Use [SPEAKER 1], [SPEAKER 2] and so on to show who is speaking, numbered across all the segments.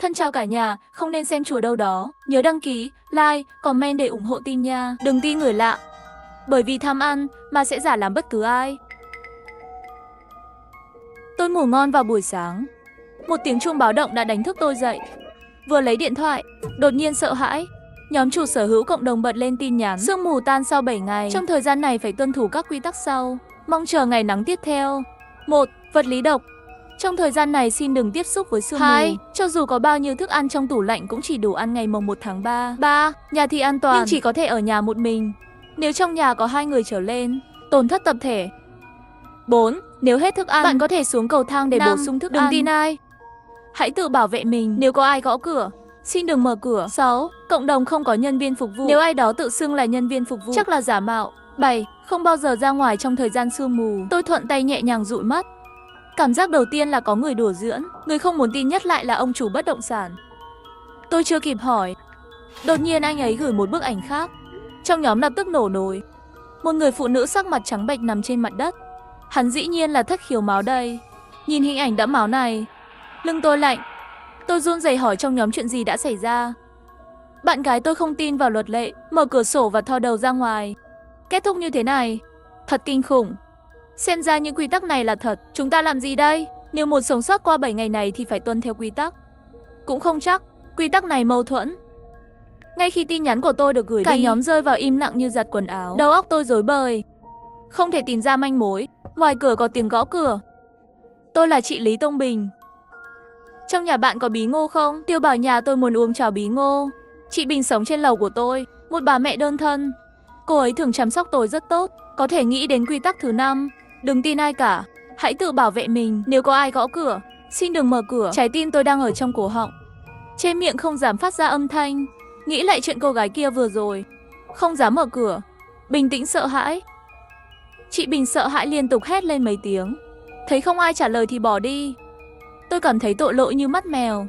[SPEAKER 1] Thân chào cả nhà, không nên xem chùa đâu đó. Nhớ đăng ký, like, comment để ủng hộ tin nha. Đừng tin người lạ, bởi vì tham ăn mà sẽ giả làm bất cứ ai. Tôi ngủ ngon vào buổi sáng. Một tiếng chuông báo động đã đánh thức tôi dậy. Vừa lấy điện thoại, đột nhiên sợ hãi. Nhóm chủ sở hữu cộng đồng bật lên tin nhắn. Sương mù tan sau 7 ngày. Trong thời gian này phải tuân thủ các quy tắc sau. Mong chờ ngày nắng tiếp theo. 1. Vật lý độc. Trong thời gian này xin đừng tiếp xúc với sương mù. 2. Cho dù có bao nhiêu thức ăn trong tủ lạnh cũng chỉ đủ ăn ngày mồng 1 tháng 3. 3. Nhà thì an toàn nhưng chỉ có thể ở nhà một mình. Nếu trong nhà có 2 người trở lên, tổn thất tập thể. 4. Nếu hết thức ăn, bạn có thể xuống cầu thang để bổ sung thức ăn. Đừng tin ai. Hãy tự bảo vệ mình. Nếu có ai gõ cửa, xin đừng mở cửa. 6. Cộng đồng không có nhân viên phục vụ. Nếu ai đó tự xưng là nhân viên phục vụ, chắc là giả mạo. 7. Không bao giờ ra ngoài trong thời gian sương mù. Tôi thuận tay nhẹ nhàng dụi mắt. Cảm giác đầu tiên là có người đùa giỡn. Người không muốn tin nhất lại là ông chủ bất động sản. Tôi chưa kịp hỏi, đột nhiên anh ấy gửi một bức ảnh khác. Trong nhóm lập tức nổ nổi. Một người phụ nữ sắc mặt trắng bệch nằm trên mặt đất. Hắn dĩ nhiên là thất khiếu máu đây. Nhìn hình ảnh đẫm máu này, lưng tôi lạnh. Tôi run rẩy hỏi trong nhóm chuyện gì đã xảy ra. Bạn gái tôi không tin vào luật lệ, mở cửa sổ và thò đầu ra ngoài. Kết thúc như thế này, thật kinh khủng. Xem ra những quy tắc này là thật. Chúng ta làm gì đây? Nếu muốn sống sót qua 7 ngày này thì phải tuân theo quy tắc. Cũng không chắc, quy tắc này mâu thuẫn. Ngay khi tin nhắn của tôi được gửi đi, cả nhóm rơi vào im lặng như giặt quần áo. Đầu óc tôi rối bời, không thể tìm ra manh mối. Ngoài cửa có tiếng gõ cửa. Tôi là chị Lý Tông Bình. Trong nhà bạn có bí ngô không? Tiêu bảo nhà tôi muốn uống cháo bí ngô. Chị Bình sống trên lầu của tôi, một bà mẹ đơn thân. Cô ấy thường chăm sóc tôi rất tốt. Có thể nghĩ đến quy tắc thứ 5. Đừng tin ai cả, hãy tự bảo vệ mình. Nếu có ai gõ cửa, xin đừng mở cửa. Trái tim tôi đang ở trong cổ họng, trên miệng không dám phát ra âm thanh. Nghĩ lại chuyện cô gái kia vừa rồi, không dám mở cửa. Bình tĩnh sợ hãi. Chị Bình sợ hãi liên tục hét lên mấy tiếng. Thấy không ai trả lời thì bỏ đi. Tôi cảm thấy tội lỗi như mắt mèo.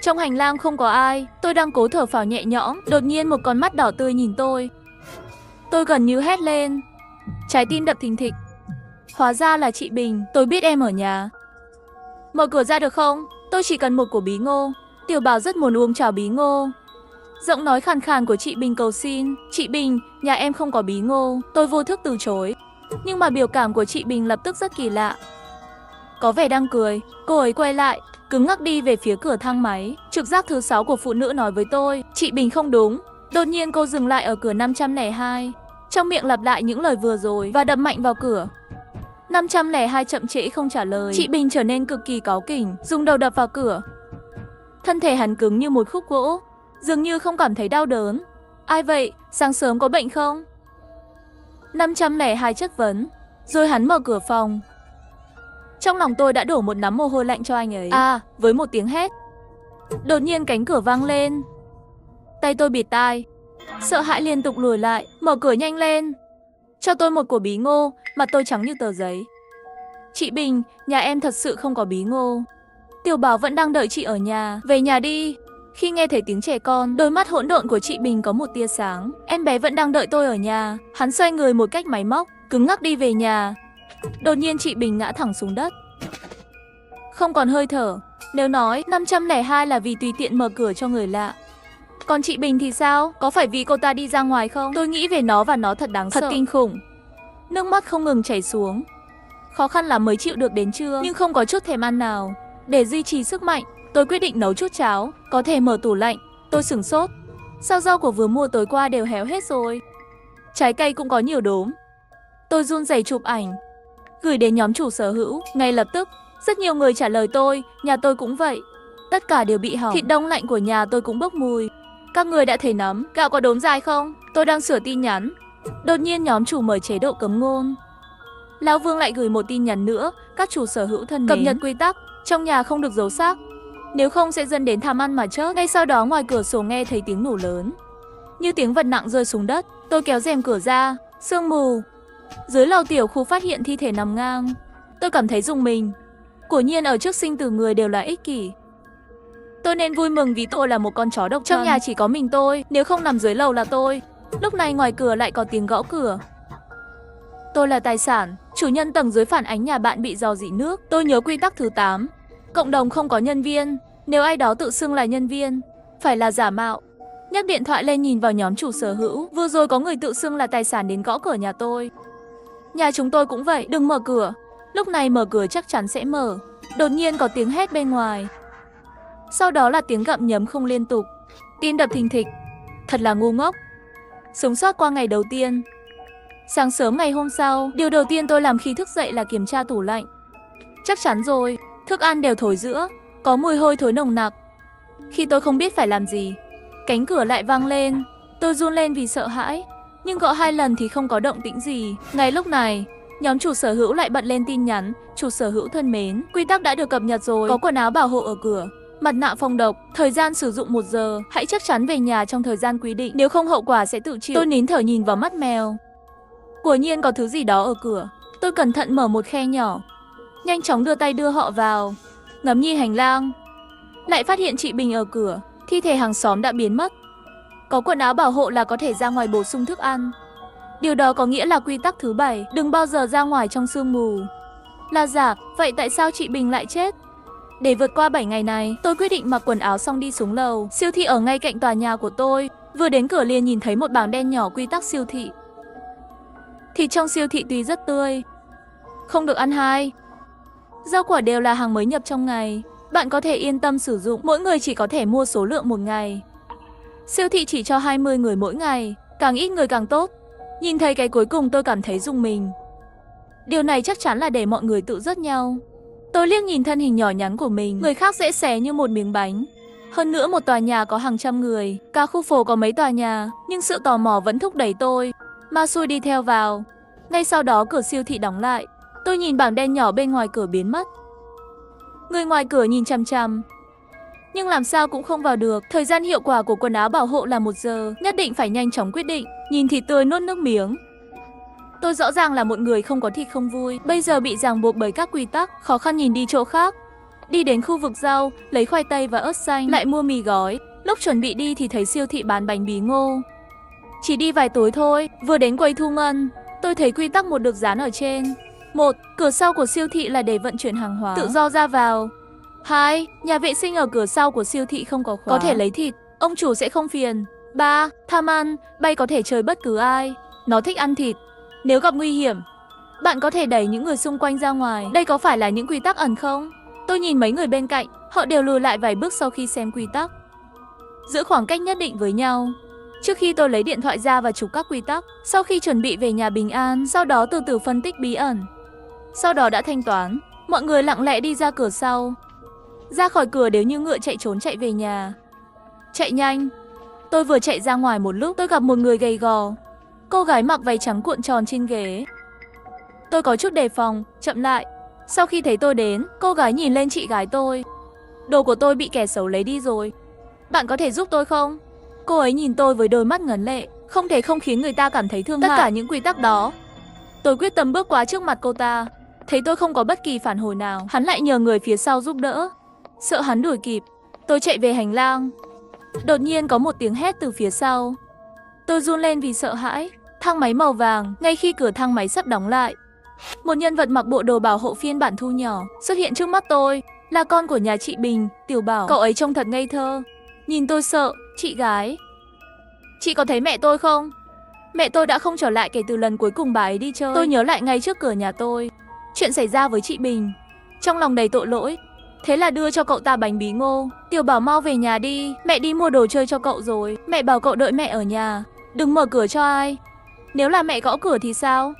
[SPEAKER 1] Trong hành lang không có ai. Tôi đang cố thở phào nhẹ nhõm. Đột nhiên một con mắt đỏ tươi nhìn tôi. Tôi gần như hét lên. Trái tim đập thình thịch. Hóa ra là chị Bình. Tôi biết em ở nhà. Mở cửa ra được không? Tôi chỉ cần một củ bí ngô. Tiểu Bảo rất muốn uống cháo bí ngô. Giọng nói khàn khàn của chị Bình cầu xin. Chị Bình, nhà em không có bí ngô. Tôi vô thức từ chối. Nhưng mà biểu cảm của chị Bình lập tức rất kỳ lạ. Có vẻ đang cười. Cô ấy quay lại, cứng ngắc đi về phía cửa thang máy. Trực giác thứ 6 của phụ nữ nói với tôi, chị Bình không đúng. Đột nhiên cô dừng lại ở cửa 502. Trong miệng lặp lại những lời vừa rồi và đập mạnh vào cửa. 502 chậm trễ không trả lời. Chị Bình trở nên cực kỳ cáu kỉnh, dùng đầu đập vào cửa. Thân thể hắn cứng như một khúc gỗ, dường như không cảm thấy đau đớn. Ai vậy? Sáng sớm có bệnh không? 502 chất vấn. Rồi hắn mở cửa phòng. Trong lòng tôi đã đổ một nắm mồ hôi lạnh cho anh ấy. Với một tiếng hét, đột nhiên cánh cửa vang lên. Tay tôi bịt tai, sợ hãi liên tục lùi lại. Mở cửa nhanh lên. Cho tôi một quả bí ngô. Mặt tôi trắng như tờ giấy. Chị Bình, nhà em thật sự không có bí ngô. Tiểu Bảo vẫn đang đợi chị ở nhà. Về nhà đi. Khi nghe thấy tiếng trẻ con, đôi mắt hỗn độn của chị Bình có một tia sáng. Em bé vẫn đang đợi tôi ở nhà. Hắn xoay người một cách máy móc, cứng ngắc đi về nhà. Đột nhiên chị Bình ngã thẳng xuống đất, không còn hơi thở. Nếu nói 502 là vì tùy tiện mở cửa cho người lạ, còn chị Bình thì sao? Có phải vì cô ta đi ra ngoài không? Tôi nghĩ về nó và nó thật đáng sợ, thật kinh khủng. Nước mắt không ngừng chảy xuống. Khó khăn lắm mới chịu được đến trưa, nhưng không có chút thèm ăn nào. Để duy trì sức mạnh, tôi quyết định nấu chút cháo, có thể mở tủ lạnh. Tôi sửng sốt. Sao rau của vừa mua tối qua đều héo hết rồi? Trái cây cũng có nhiều đốm. Tôi run rẩy chụp ảnh, gửi đến nhóm chủ sở hữu. Ngay lập tức, rất nhiều người trả lời tôi, nhà tôi cũng vậy. Tất cả đều bị hỏng. Thịt đông lạnh của nhà tôi cũng bốc mùi. Các người đã thấy nấm, gạo có đốm dài không? Tôi đang sửa tin nhắn. Đột nhiên nhóm chủ mở chế độ cấm ngôn. Lão Vương lại gửi một tin nhắn nữa. Các chủ sở hữu thân mến, cập nhật quy tắc, trong nhà không được giấu xác, nếu không sẽ dẫn đến tham ăn mà chết. Ngay sau đó ngoài cửa sổ nghe thấy tiếng nổ lớn, như tiếng vật nặng rơi xuống đất. Tôi kéo rèm cửa ra. Sương mù. Dưới lầu tiểu khu phát hiện thi thể nằm ngang. Tôi cảm thấy rùng mình. Quả nhiên ở trước sinh tử người đều là ích kỷ. Tôi nên vui mừng vì tôi là một con chó độc thân. Trong nhà chỉ có mình tôi, nếu không nằm dưới lầu là tôi. Lúc này ngoài cửa lại có tiếng gõ cửa. Tôi là tài sản. Chủ nhân tầng dưới phản ánh nhà bạn bị rò rỉ nước. Tôi nhớ quy tắc thứ 8. Cộng đồng không có nhân viên. Nếu ai đó tự xưng là nhân viên, phải là giả mạo. Nhấc điện thoại lên nhìn vào nhóm chủ sở hữu. Vừa rồi có người tự xưng là tài sản đến gõ cửa nhà tôi. Nhà chúng tôi cũng vậy, đừng mở cửa. Lúc này mở cửa chắc chắn sẽ mở. Đột nhiên có tiếng hét bên ngoài. Sau đó là tiếng gặm nhấm không liên tục. Tim đập thình thịch. Thật là ngu ngốc. Sống sót qua ngày đầu tiên. Sáng sớm ngày hôm sau, điều đầu tiên tôi làm khi thức dậy là kiểm tra tủ lạnh. Chắc chắn rồi, thức ăn đều thối rữa, có mùi hôi thối nồng nặc. Khi tôi không biết phải làm gì, cánh cửa lại vang lên. Tôi run lên vì sợ hãi, nhưng gõ 2 lần thì không có động tĩnh gì. Ngay lúc này, nhóm chủ sở hữu lại bật lên tin nhắn. Chủ sở hữu thân mến, quy tắc đã được cập nhật rồi. Có quần áo bảo hộ ở cửa, mặt nạ phòng độc, thời gian sử dụng 1 giờ. Hãy chắc chắn về nhà trong thời gian quy định, nếu không hậu quả sẽ tự chịu. Tôi nín thở nhìn vào mắt mèo. Quả nhiên có thứ gì đó ở cửa. Tôi cẩn thận mở một khe nhỏ, nhanh chóng đưa tay đưa họ vào. Ngắm nhìn hành lang, lại phát hiện chị Bình ở cửa. Thi thể hàng xóm đã biến mất. Có quần áo bảo hộ là có thể ra ngoài bổ sung thức ăn. Điều đó có nghĩa là quy tắc thứ 7, đừng bao giờ ra ngoài trong sương mù. Là giả, vậy tại sao chị Bình lại chết? Để vượt qua 7 ngày này, tôi quyết định mặc quần áo xong đi xuống lầu. Siêu thị ở ngay cạnh tòa nhà của tôi. Vừa đến cửa liền nhìn thấy một bảng đen nhỏ quy tắc siêu thị. Thịt trong siêu thị tuy rất tươi, không được ăn hai. Rau quả đều là hàng mới nhập trong ngày. Bạn có thể yên tâm sử dụng, mỗi người chỉ có thể mua số lượng 1 ngày. Siêu thị chỉ cho 20 người mỗi ngày, càng ít người càng tốt. Nhìn thấy cái cuối cùng tôi cảm thấy rùng mình. Điều này chắc chắn là để mọi người tự dứt nhau. Tôi liếc nhìn thân hình nhỏ nhắn của mình, người khác dễ xé như một miếng bánh. Hơn nữa một tòa nhà có hàng trăm người, cả khu phố có mấy tòa nhà, nhưng sự tò mò vẫn thúc đẩy tôi. Ma xui đi theo vào. Ngay sau đó cửa siêu thị đóng lại. Tôi nhìn bảng đen nhỏ bên ngoài cửa biến mất. Người ngoài cửa nhìn chằm chằm, nhưng làm sao cũng không vào được. Thời gian hiệu quả của quần áo bảo hộ là 1 giờ, nhất định phải nhanh chóng quyết định. Nhìn thịt tươi nuốt nước miếng. Tôi rõ ràng là một người không có thịt không vui, bây giờ bị ràng buộc bởi các quy tắc, khó khăn nhìn đi chỗ khác. Đi đến khu vực rau, lấy khoai tây và ớt xanh, lại mua mì gói. Lúc chuẩn bị đi thì thấy siêu thị bán bánh bí ngô. Chỉ đi vài tối thôi, vừa đến quầy thu ngân, tôi thấy quy tắc 1 được dán ở trên. 1. Cửa sau của siêu thị là để vận chuyển hàng hóa, tự do ra vào. 2. Nhà vệ sinh ở cửa sau của siêu thị không có khóa, có thể lấy thịt, ông chủ sẽ không phiền. 3. Tham ăn, bay có thể chơi bất cứ ai, nó thích ăn thịt. Nếu gặp nguy hiểm, bạn có thể đẩy những người xung quanh ra ngoài. Đây có phải là những quy tắc ẩn không? Tôi nhìn mấy người bên cạnh, họ đều lùi lại vài bước sau khi xem quy tắc. Giữ khoảng cách nhất định với nhau. Trước khi tôi lấy điện thoại ra và chụp các quy tắc, sau khi chuẩn bị về nhà bình an, sau đó từ từ phân tích bí ẩn. Sau đó đã thanh toán, mọi người lặng lẽ đi ra cửa sau. Ra khỏi cửa đều như ngựa chạy trốn chạy về nhà. Chạy nhanh. Tôi vừa chạy ra ngoài một lúc, tôi gặp một người gầy gò. Cô gái mặc váy trắng cuộn tròn trên ghế. Tôi có chút đề phòng, chậm lại. Sau khi thấy tôi đến, cô gái nhìn lên chị gái tôi. Đồ của tôi bị kẻ xấu lấy đi rồi. Bạn có thể giúp tôi không? Cô ấy nhìn tôi với đôi mắt ngấn lệ, không thể không khiến người ta cảm thấy thương hại. Tất cả những quy tắc đó. Tôi quyết tâm bước qua trước mặt cô ta. Thấy tôi không có bất kỳ phản hồi nào, hắn lại nhờ người phía sau giúp đỡ. Sợ hắn đuổi kịp, tôi chạy về hành lang. Đột nhiên có một tiếng hét từ phía sau. Tôi run lên vì sợ hãi. Thang máy màu vàng, ngay khi cửa thang máy sắp đóng lại, một nhân vật mặc bộ đồ bảo hộ phiên bản thu nhỏ xuất hiện trước mắt tôi. Là con của nhà chị Bình, Tiểu Bảo. Cậu ấy trông thật ngây thơ. Nhìn tôi sợ. Chị gái, chị có thấy mẹ tôi không? Mẹ tôi đã không trở lại kể từ lần cuối cùng bà ấy đi chơi. Tôi nhớ lại ngay trước cửa nhà tôi chuyện xảy ra với chị Bình. Trong lòng đầy tội lỗi, thế là đưa cho cậu ta bánh bí ngô. Tiểu Bảo mau về nhà đi, mẹ đi mua đồ chơi cho cậu rồi. Mẹ bảo cậu đợi mẹ ở nhà, đừng mở cửa cho ai. Nếu là mẹ gõ cửa thì sao?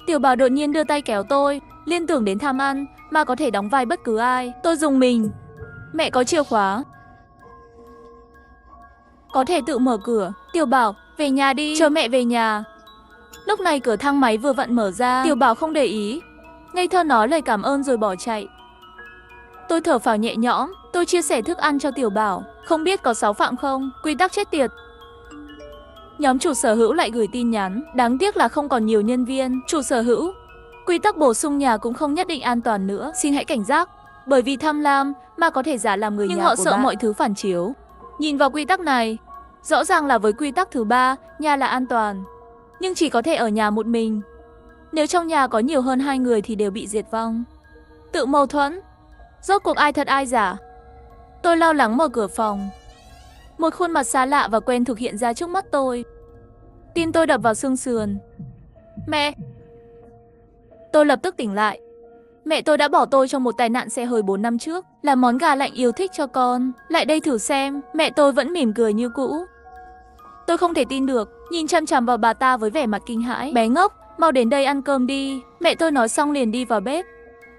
[SPEAKER 1] Tiểu Bảo đột nhiên đưa tay kéo tôi, liên tưởng đến tham ăn, mà có thể đóng vai bất cứ ai. Tôi rùng mình. Mẹ có chìa khóa, có thể tự mở cửa. Tiểu Bảo, về nhà đi, chờ mẹ về nhà. Lúc này cửa thang máy vừa vặn mở ra. Tiểu Bảo không để ý, ngây thơ nói lời cảm ơn rồi bỏ chạy. Tôi thở phào nhẹ nhõm. Tôi chia sẻ thức ăn cho Tiểu Bảo. Không biết có 6 phạm không? Quy tắc chết tiệt. Nhóm chủ sở hữu lại gửi tin nhắn. Đáng tiếc là không còn nhiều nhân viên. Chủ sở hữu, quy tắc bổ sung nhà cũng không nhất định an toàn nữa. Xin hãy cảnh giác. Bởi vì tham lam mà có thể giả làm người nhà của bạn. Nhưng họ sợ mọi thứ phản chiếu. Nhìn vào quy tắc này, rõ ràng là với quy tắc thứ 3, nhà là an toàn, nhưng chỉ có thể ở nhà một mình. Nếu trong nhà có nhiều hơn 2 người thì đều bị diệt vong. Tự mâu thuẫn. Rốt cuộc ai thật ai giả? Tôi lo lắng mở cửa phòng. Một khuôn mặt xa lạ và quen thuộc hiện ra trước mắt tôi. Tim tôi đập vào xương sườn. Mẹ! Tôi lập tức tỉnh lại. Mẹ tôi đã bỏ tôi trong một tai nạn xe hơi 4 năm trước, làm món gà lạnh yêu thích cho con. Lại đây thử xem, mẹ tôi vẫn mỉm cười như cũ. Tôi không thể tin được, nhìn chăm chăm vào bà ta với vẻ mặt kinh hãi. Bé ngốc, mau đến đây ăn cơm đi. Mẹ tôi nói xong liền đi vào bếp.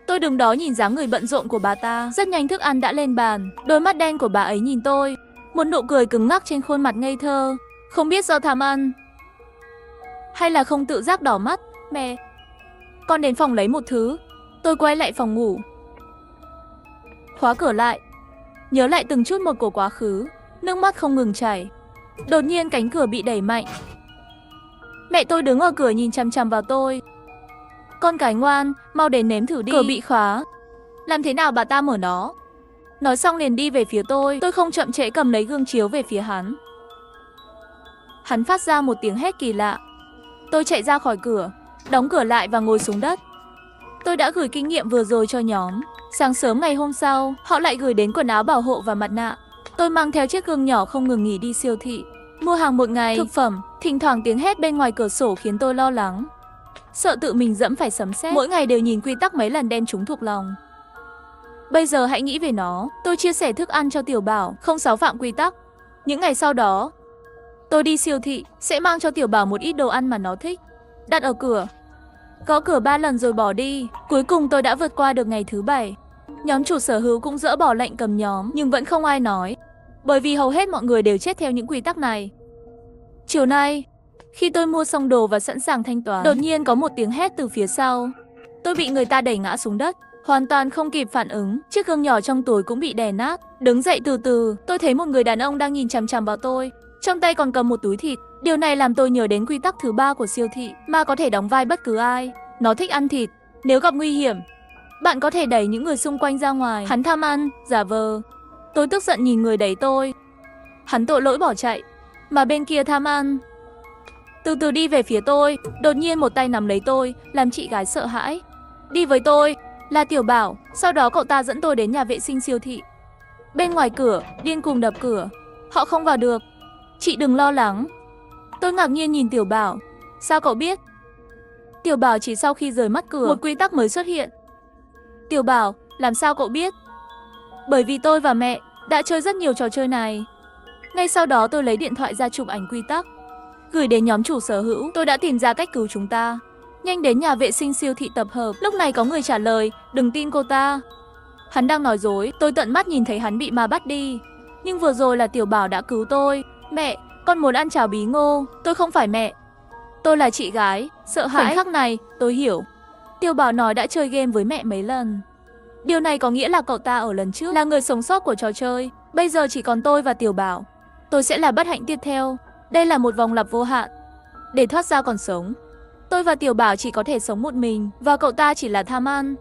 [SPEAKER 1] Tôi đứng đó nhìn dáng người bận rộn của bà ta. Rất nhanh thức ăn đã lên bàn. Đôi mắt đen của bà ấy nhìn tôi, một nụ cười cứng ngắc trên khuôn mặt ngây thơ. Không biết do tham ăn hay là không tự giác đỏ mắt. Mẹ, con đến phòng lấy một thứ. Tôi quay lại phòng ngủ, khóa cửa lại, nhớ lại từng chút một của quá khứ. Nước mắt không ngừng chảy. Đột nhiên cánh cửa bị đẩy mạnh. Mẹ tôi đứng ở cửa nhìn chằm chằm vào tôi. Con cái ngoan, mau đến nếm thử đi. Cửa bị khóa. Làm thế nào bà ta mở nó? Nói xong liền đi về phía tôi. Tôi không chậm trễ cầm lấy gương chiếu về phía hắn. Hắn phát ra một tiếng hét kỳ lạ. Tôi chạy ra khỏi cửa, đóng cửa lại và ngồi xuống đất. Tôi đã gửi kinh nghiệm vừa rồi cho nhóm. Sáng sớm ngày hôm sau, họ lại gửi đến quần áo bảo hộ và mặt nạ. Tôi mang theo chiếc gương nhỏ không ngừng nghỉ đi siêu thị, mua hàng một ngày, thực phẩm. Thỉnh thoảng tiếng hét bên ngoài cửa sổ khiến tôi lo lắng, sợ tự mình dẫm phải sấm sét. Mỗi ngày đều nhìn quy tắc mấy lần đen trúng thuộc lòng. Bây giờ hãy nghĩ về nó. Tôi chia sẻ thức ăn cho Tiểu Bảo, không xáo phạm quy tắc. Những ngày sau đó, tôi đi siêu thị, sẽ mang cho Tiểu Bảo một ít đồ ăn mà nó thích, đặt ở cửa. Gõ cửa 3 lần rồi bỏ đi. Cuối cùng tôi đã vượt qua được ngày thứ 7. Nhóm chủ sở hữu cũng dỡ bỏ lệnh cầm nhóm, nhưng vẫn không ai nói, bởi vì hầu hết mọi người đều chết theo những quy tắc này. Chiều nay, khi tôi mua xong đồ và sẵn sàng thanh toán, đột nhiên có một tiếng hét từ phía sau. Tôi bị người ta đẩy ngã xuống đất, hoàn toàn không kịp phản ứng. Chiếc gương nhỏ trong túi cũng bị đè nát. Đứng dậy từ từ, tôi thấy một người đàn ông đang nhìn chằm chằm vào tôi, trong tay còn cầm một túi thịt. Điều này làm tôi nhớ đến quy tắc thứ 3 của siêu thị, ma có thể đóng vai bất cứ ai. Nó thích ăn thịt. Nếu gặp nguy hiểm, bạn có thể đẩy những người xung quanh ra ngoài. Hắn tham ăn, giả vờ. Tôi tức giận nhìn người đẩy tôi. Hắn tội lỗi bỏ chạy, mà bên kia tham ăn từ từ đi về phía tôi. Đột nhiên một tay nắm lấy tôi, làm chị gái sợ hãi. Đi với tôi là Tiểu Bảo. Sau đó cậu ta dẫn tôi đến nhà vệ sinh siêu thị. Bên ngoài cửa, điên cuồng đập cửa. Họ không vào được. Chị đừng lo lắng. Tôi ngạc nhiên nhìn Tiểu Bảo. Sao cậu biết? Tiểu Bảo chỉ sau khi rời mắt cửa, một quy tắc mới xuất hiện. Tiểu Bảo, làm sao cậu biết? Bởi vì tôi và mẹ đã chơi rất nhiều trò chơi này. Ngay sau đó tôi lấy điện thoại ra chụp ảnh quy tắc, gửi đến nhóm chủ sở hữu. Tôi đã tìm ra cách cứu chúng ta. Nhanh đến nhà vệ sinh siêu thị tập hợp. Lúc này có người trả lời, đừng tin cô ta, hắn đang nói dối. Tôi tận mắt nhìn thấy hắn bị ma bắt đi. Nhưng vừa rồi là Tiểu Bảo đã cứu tôi. Mẹ, con muốn ăn cháo bí ngô. Tôi không phải mẹ, tôi là chị gái. Sợ hãi. Khoảnh khắc này, tôi hiểu. Tiểu Bảo nói đã chơi game với mẹ mấy lần. Điều này có nghĩa là cậu ta ở lần trước là người sống sót của trò chơi. Bây giờ chỉ còn tôi và Tiểu Bảo. Tôi sẽ là bất hạnh tiếp theo. Đây là một vòng lặp vô hạn. Để thoát ra còn sống, tôi và Tiểu Bảo chỉ có thể sống một mình, và cậu ta chỉ là tham ăn.